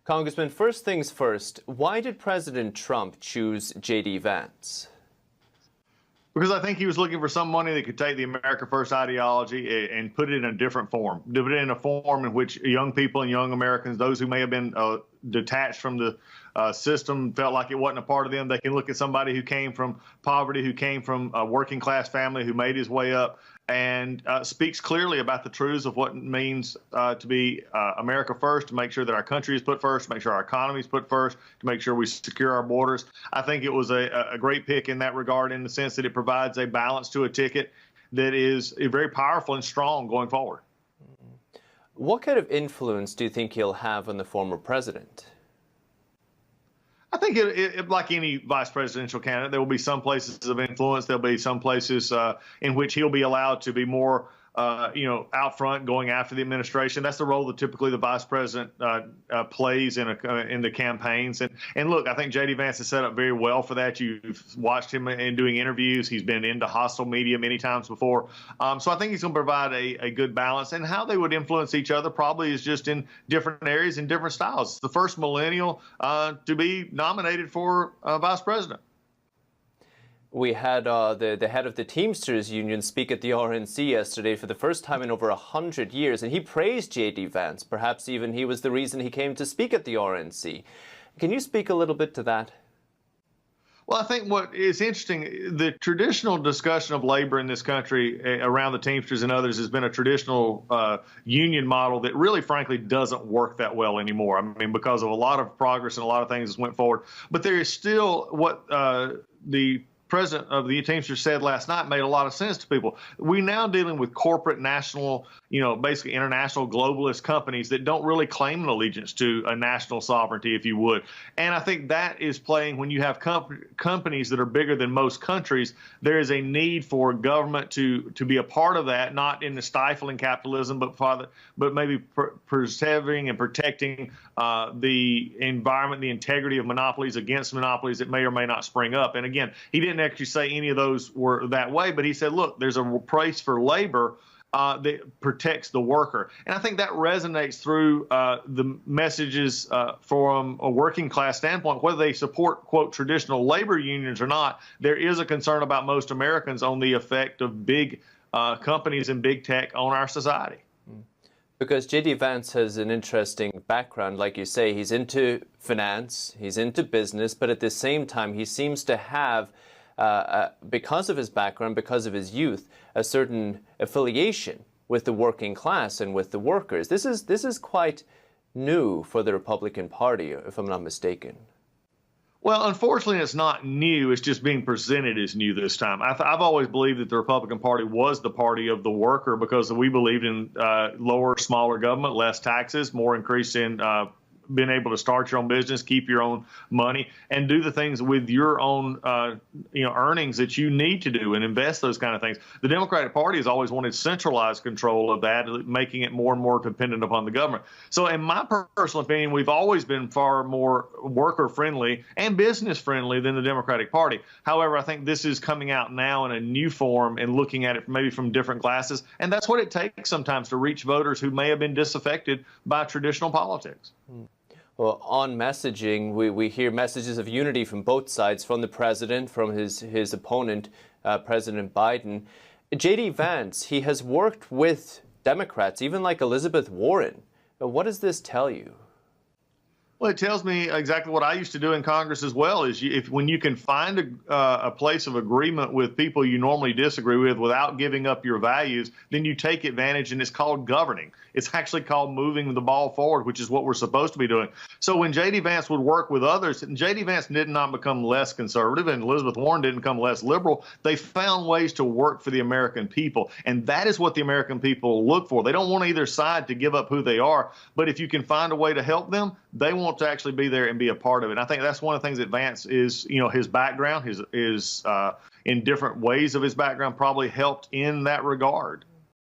Congressman, first things first, why did President Trump choose J.D. Vance? Because I think he was looking for some money that could take the America First ideology and put it in a different form, put it in a form in which young people and young Americans, those who may have been detached from the system, felt like it wasn't a part of them. They can look at somebody who came from poverty, who came from a working class family, who made his way up, and speaks clearly about the truths of what it means to be America first, to make sure that our country is put first, to make sure our economy is put first, to make sure we secure our borders. I think it was a great pick in that regard, in the sense that it provides a balance to a ticket that is very powerful and strong going forward. What kind of influence do you think he'll have on the former president? I think like any vice presidential candidate, there will be some places of influence. There'll be some places in which he'll be allowed to be more, out front, going after the administration. That's the role that typically the vice president plays in the campaigns. And look, I think J.D. Vance is set up very well for that. You've watched him in doing interviews. He's been into hostile media many times before. So I think he's going to provide a good balance. And how they would influence each other probably is just in different areas and different styles. It's the first millennial to be nominated for vice president. We had the head of the Teamsters Union speak at the RNC yesterday for the first time in over 100 years, and he praised J.D. Vance. Perhaps even he was the reason he came to speak at the RNC. Can you speak a little bit to that? Well, I think what is interesting, the traditional discussion of labor in this country around the Teamsters and others has been a traditional union model that really, frankly, doesn't work that well anymore. I mean, because of a lot of progress and a lot of things that went forward. But there is still what the president of the Teamsters said last night made a lot of sense to people. We're now dealing with corporate, national, basically international globalist companies that don't really claim an allegiance to a national sovereignty, if you would. And I think that is playing, when you have companies that are bigger than most countries, there is a need for government to be a part of that, not in the stifling capitalism, but maybe preserving and protecting the environment, the integrity of monopolies against monopolies that may or may not spring up. And again, he didn't actually say any of those were that way, but he said, look, there's a price for labor that protects the worker. And I think that resonates through the messages from a working class standpoint, whether they support, quote, traditional labor unions or not. There is a concern about most Americans on the effect of big companies and big tech on our society. Because J.D. Vance has an interesting background. Like you say, he's into finance, he's into business, but at the same time, he seems to have, because of his background, because of his youth, a certain affiliation with the working class and with the workers. This is quite new for the Republican Party, if I'm not mistaken. Well, unfortunately, it's not new. It's just being presented as new this time. I've always believed that the Republican Party was the party of the worker, because we believed in lower, smaller government, less taxes, more increase in being able to start your own business, keep your own money, and do the things with your own earnings that you need to do, and invest those kind of things. The Democratic Party has always wanted centralized control of that, making it more and more dependent upon the government. So in my personal opinion, we've always been far more worker friendly and business friendly than the Democratic Party. However, I think this is coming out now in a new form and looking at it maybe from different glasses. And that's what it takes sometimes to reach voters who may have been disaffected by traditional politics. Well, on messaging, we hear messages of unity from both sides, from the president, from his opponent, President Biden. J.D. Vance, he has worked with Democrats, even like Elizabeth Warren. What does this tell you? Well, it tells me exactly what I used to do in Congress as well, is when you can find a place of agreement with people you normally disagree with without giving up your values, then you take advantage, and it's called governing. It's actually called moving the ball forward, which is what we're supposed to be doing. So when J.D. Vance would work with others, and J.D. Vance did not become less conservative and Elizabeth Warren didn't become less liberal. They found ways to work for the American people, and that is what the American people look for. They don't want either side to give up who they are, but if you can find a way to help them, they want to actually be there and be a part of it. And I think that's one of the things that Vance is, his background, his in different ways of his background probably helped in that regard.